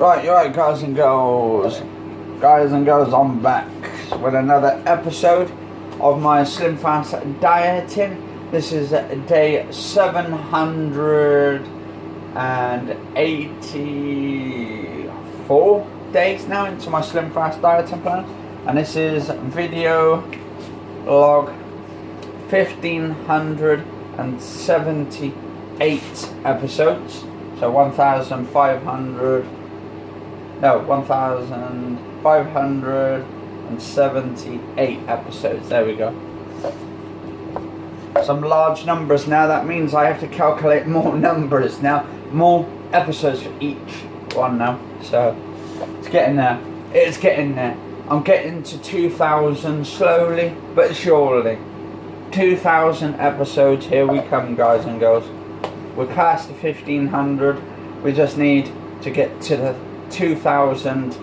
Right, guys and girls. I'm back with another episode of my Slimfast dieting. This is day 784 days now into my Slimfast dieting plan, and this is video log 1578 episodes. So 1578 episodes. There we go. Some large numbers now. That means I have to calculate more numbers now, more episodes for each one now. So it's getting there. It's getting there. I'm getting to 2,000 slowly but surely. 2,000 episodes. Here we come, guys and girls. We're past the 1,500. We just need to get to the 2,000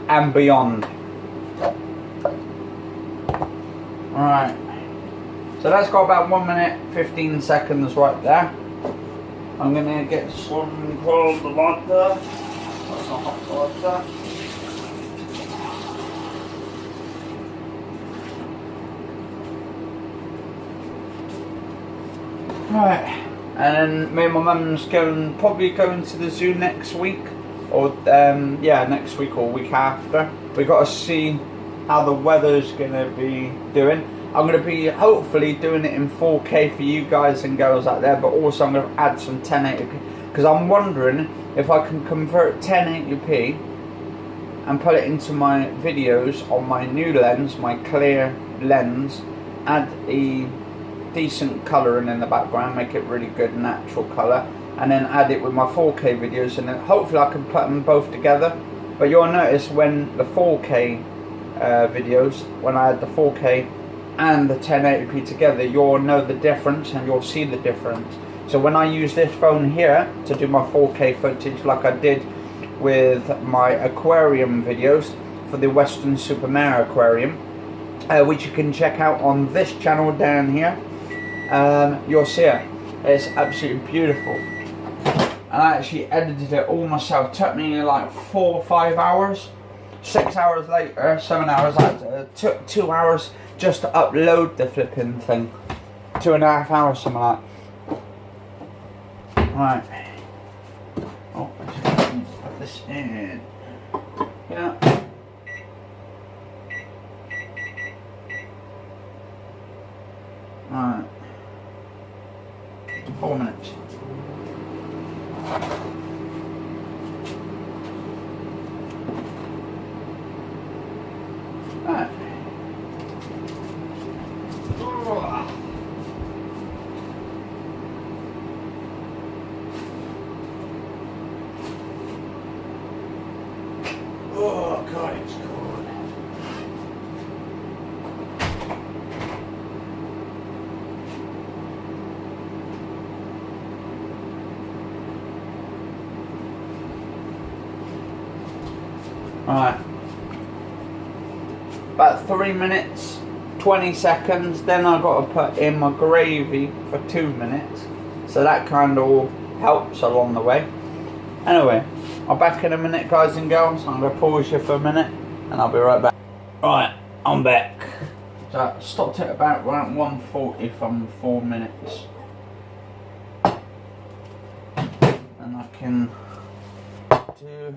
and beyond. Alright. So that's got about 1 minute 15 seconds right there. I'm gonna get some cold water. That's not hot water. Right. And then me and my mum's probably going to the zoo next week, or next week or week after. We got to see how the weather's gonna be doing. I'm gonna be hopefully doing it in 4K for you guys and girls out there, but also I'm gonna add some 1080p because I'm wondering if I can convert 1080p and put it into my videos on my new lens, my clear lens, add a decent colouring in the background, make it really good natural colour, and then add it with my 4K videos, and then hopefully I can put them both together. But you'll notice when the 4K videos, when I add the 4K and the 1080p together, you'll know the difference and you'll see the difference. So when I use this phone here to do my 4K footage, like I did with my aquarium videos for the Western Supermare Aquarium, which you can check out on this channel down here, you'll see it. It's absolutely beautiful. And I actually edited it all myself. It took me like 4 or 5 hours. 6 hours later, 7 hours later, it took 2 hours just to upload the flipping thing. 2.5 hours, something like that. Right. Oh, let's put this in. Yeah. Right. 4 minutes. Right. Oh God, it's cold. Right. About 3 minutes, 20 seconds. Then I've got to put in my gravy for 2 minutes. So that kind of helps along the way. Anyway, I'm back in a minute, guys and girls. I'm going to pause you for a minute and I'll be right back. Right, I'm back. So I stopped at about around 1:40 from 4 minutes. And I can do...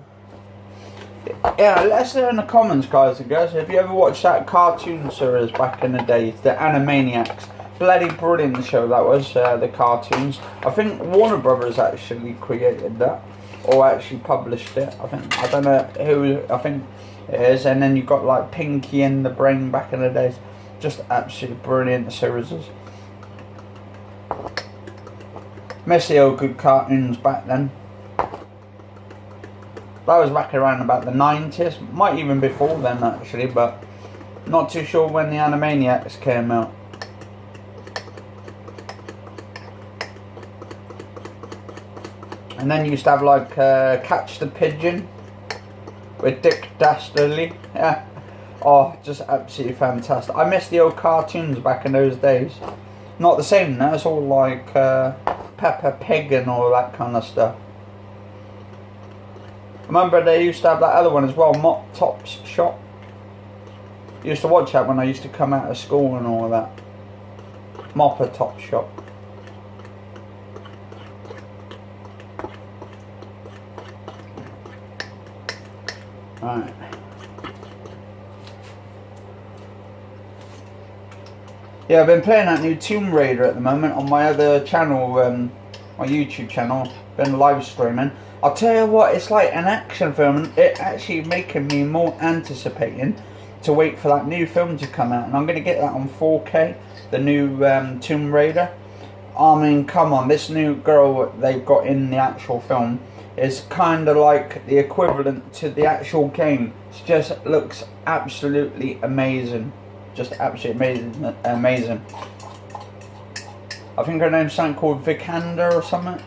Yeah, let us know in the comments, guys and girls, if you ever watched that cartoon series back in the days, the Animaniacs. Bloody brilliant show that was, the cartoons. I think Warner Brothers actually created that, or actually published it. I don't know who, I think it is. And then you got like Pinky and the Brain back in the days. Just absolutely brilliant series. Miss the old good cartoons back then. That was back around about the 90s, might even before then actually, but not too sure when the Animaniacs came out. And then you used to have like Catch the Pigeon with Dick Dastardly. Yeah. Oh, just absolutely fantastic. I miss the old cartoons back in those days. Not the same now, it's all like Peppa Pig and all that kind of stuff. Remember they used to have that other one as well, Mop Top's Shop. I used to watch that when I used to come out of school and all that. Mopper Top Shop. Right. Yeah, I've been playing that new Tomb Raider at the moment on my other channel, my YouTube channel. Been live streaming. I'll tell you what, it's like an action film, and it actually making me more anticipating to wait for that new film to come out. And I'm going to get that on 4K, the new Tomb Raider. I mean, come on, this new girl they've got in the actual film is kind of like the equivalent to the actual game. It just looks absolutely amazing. Just absolutely amazing. I think her name's something called Vikander or something.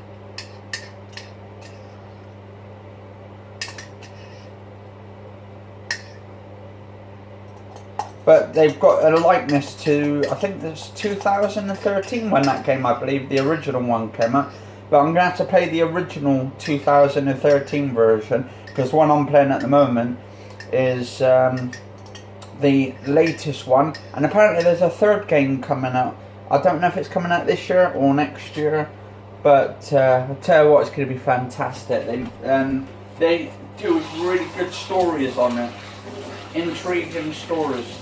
But they've got a likeness to, I think it's 2013 when that came, I believe the original one came out. But I'm going to have to play the original 2013 version, because the one I'm playing at the moment is the latest one. And apparently there's a third game coming out. I don't know if it's coming out this year or next year, but I'll tell you what, it's going to be fantastic. They do really good stories on it, intriguing stories.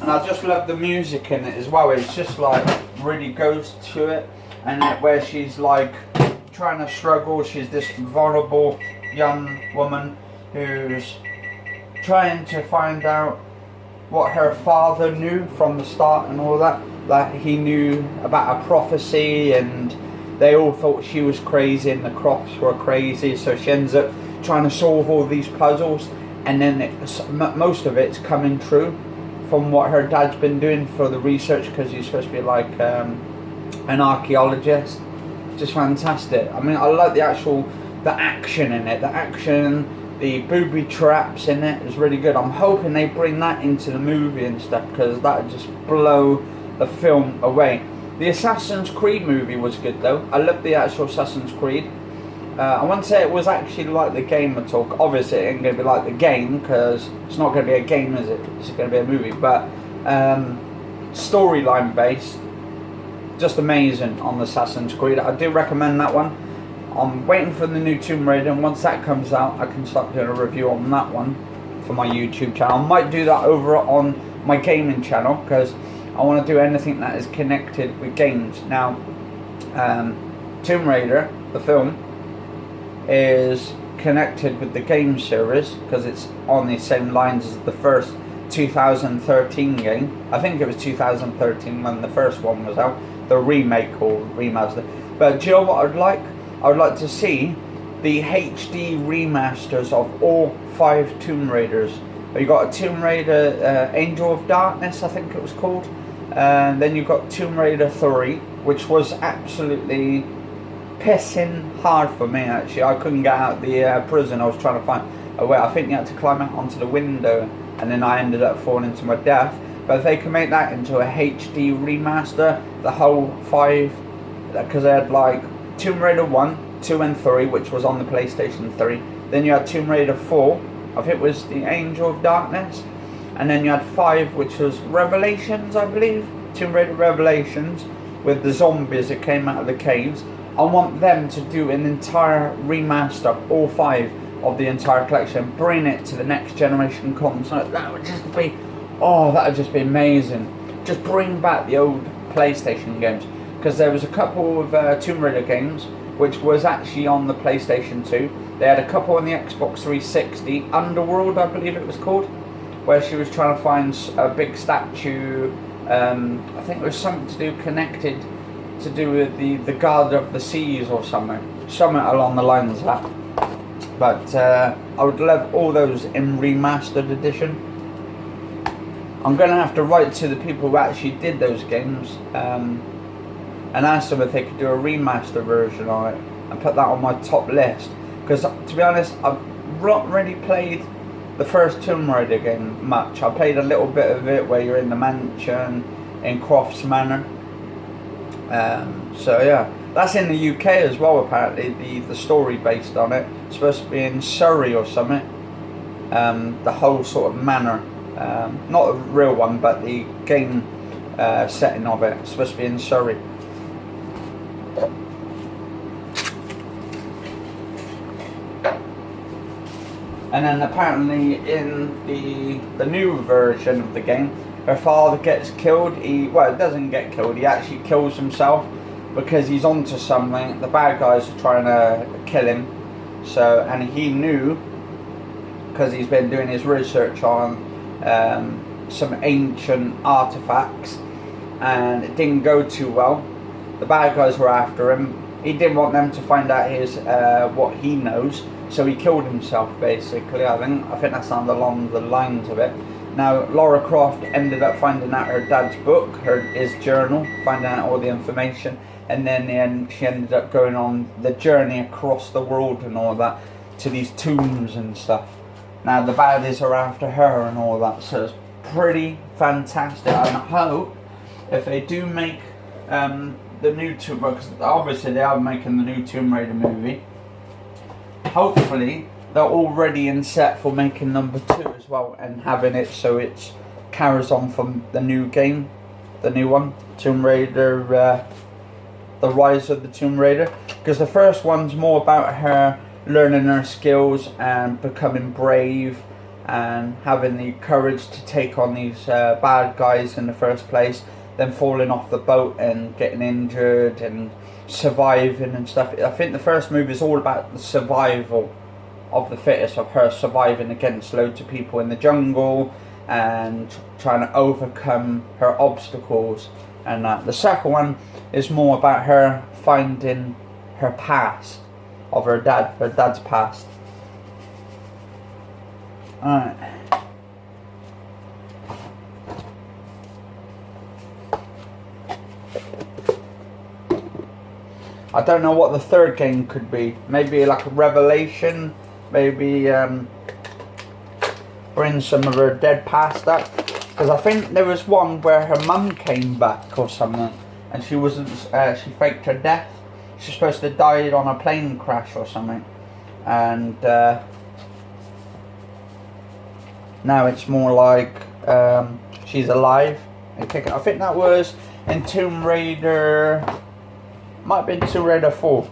And I just love the music in it as well. It's just like really goes to it, and where she's like trying to struggle. She's this vulnerable young woman who's trying to find out what her father knew from the start and all that. Like he knew about a prophecy, and they all thought she was crazy and the Crofts were crazy. So she ends up trying to solve all these puzzles, and then most of it's coming true from what her dad's been doing for the research, because he's supposed to be like an archaeologist. Just fantastic. I mean, I like the action in it. The action, the booby traps in it is really good. I'm hoping they bring that into the movie and stuff, because that would just blow the film away. The Assassin's Creed movie was good though. I loved the actual Assassin's Creed. I wouldn't say it was actually like the game at all. Obviously it ain't going to be like the game, because it's not going to be a game, is it? It's going to be a movie. But storyline based, just amazing on the Assassin's Creed. I do recommend that one. I'm waiting for the new Tomb Raider, and once that comes out I can start doing a review on that one for my YouTube channel. I might do that over on my gaming channel, because I want to do anything that is connected with games. Now Tomb Raider, the film, is connected with the game series, because it's on the same lines as the first 2013 game. I think it was 2013 when the first one was out, the remake or remaster. But do you know what I'd like? I would like to see the HD remasters of all 5 Tomb Raiders. You got a Tomb Raider Angel of Darkness, I think it was called, and then you got Tomb Raider 3, which was absolutely pissing hard for me actually. I couldn't get out the prison. I was trying to find a way. I think you had to climb out onto the window, and then I ended up falling to my death. But if they can make that into a HD remaster, the whole 5, because they had like Tomb Raider 1, 2 and 3, which was on the PlayStation 3. Then you had Tomb Raider 4, I think it was the Angel of Darkness. And then you had 5, which was Revelations, I believe. Tomb Raider Revelations, with the zombies that came out of the caves. I want them to do an entire remaster of all 5 of the entire collection, bring it to the next generation console. That would just be, oh, that would just be amazing. Just bring back the old PlayStation games, because there was a couple of Tomb Raider games which was actually on the PlayStation 2. They had a couple on the Xbox 360, Underworld I believe it was called, where she was trying to find a big statue. I think it was something to do connected to do with the God of the Seas or something along the lines of that. But I would love all those in remastered edition. I'm going to have to write to the people who actually did those games and ask them if they could do a remaster version of it and put that on my top list. Because to be honest, I've not really played the first Tomb Raider game much. I played a little bit of it where you're in the mansion in Crofts Manor. So yeah, that's in the UK as well apparently, the story based on it. It's supposed to be in Surrey or something. The whole sort of manor, not a real one, but the game setting of it. It's supposed to be in Surrey. And then apparently in the new version of the game, her father gets killed. Well, it doesn't get killed. He actually kills himself because he's onto something. The bad guys are trying to kill him. So, and he knew, because he's been doing his research on some ancient artifacts, and it didn't go too well. The bad guys were after him. He didn't want them to find out his what he knows, so he killed himself basically. I think that's along the lines of it. Now Lara Croft ended up finding out her dad's book, his journal, finding out all the information, and then she ended up going on the journey across the world and all that to these tombs and stuff. Now the baddies are after her and all that, so it's pretty fantastic. And I hope if they do make the new Tomb Raider, because obviously they are making the new Tomb Raider movie, hopefully they're all ready and set for making number 2 as well, and having it so it carries on from the new game, the new one, Tomb Raider, the Rise of the Tomb Raider, because the first one's more about her learning her skills and becoming brave and having the courage to take on these bad guys in the first place, then falling off the boat and getting injured and surviving and stuff. I think the first movie is all about the survival of the fittest, of her surviving against loads of people in the jungle and trying to overcome her obstacles. And the second one is more about her finding her past, of her dad's past. Alright. I don't know what the third game could be. Maybe like a revelation. Maybe bring some of her dead past up. Because I think there was one where her mum came back or something, and she wasn't. She faked her death. She's supposed to have died on a plane crash or something, and now it's more like she's alive. I think that was in Tomb Raider. Might have been Tomb Raider 4.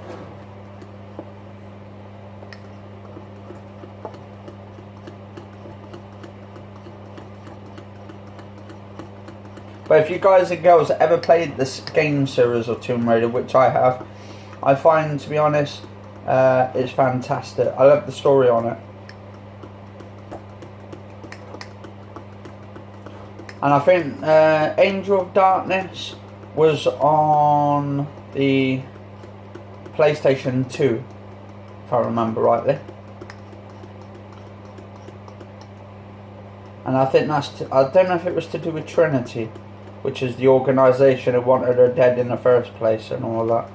But if you guys and girls ever played this game series of Tomb Raider, which I have, I find, to be honest, it's fantastic. I love the story on it. And I think Angel of Darkness was on the PlayStation 2, if I remember rightly. And I think I don't know if it was to do with Trinity, which is the organisation who wanted her dead in the first place and all that.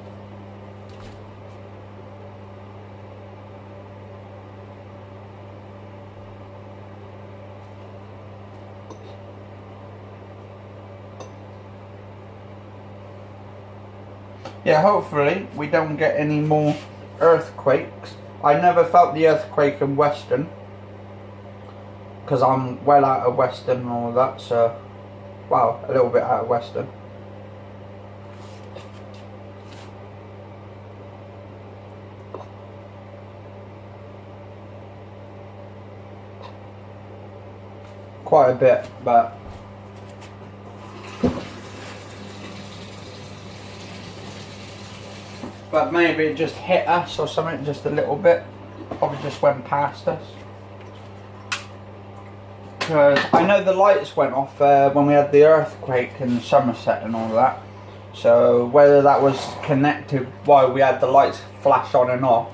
Yeah, hopefully we don't get any more earthquakes. I never felt the earthquake in Western, because I'm well out of Western and all that, so, well, a little bit out of Western. Quite a bit, but maybe it just hit us or something, just a little bit. Probably just went past us. Because I know the lights went off when we had the earthquake in Somerset and all that. So whether that was connected while we had the lights flash on and off,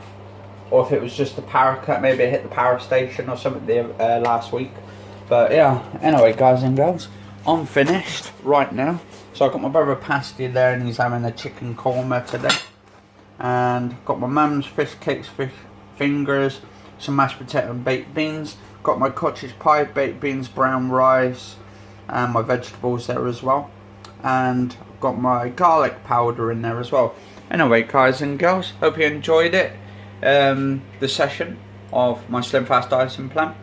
or if it was just the power cut, maybe it hit the power station or something last week. But yeah, anyway guys and girls, I'm finished right now. So I've got my brother Pasty there and he's having a chicken korma today. And got my mum's fish cakes, fish fingers, some mashed potato and baked beans. Got my cottage pie, baked beans, brown rice, and my vegetables there as well. And got my garlic powder in there as well. Anyway, guys and girls, hope you enjoyed it. The session of my Slimfast dieting plan.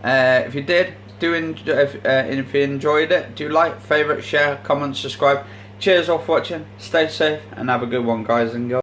If you did, if you enjoyed it, do like, favourite, share, comment, subscribe. Cheers all for watching. Stay safe and have a good one, guys and girls.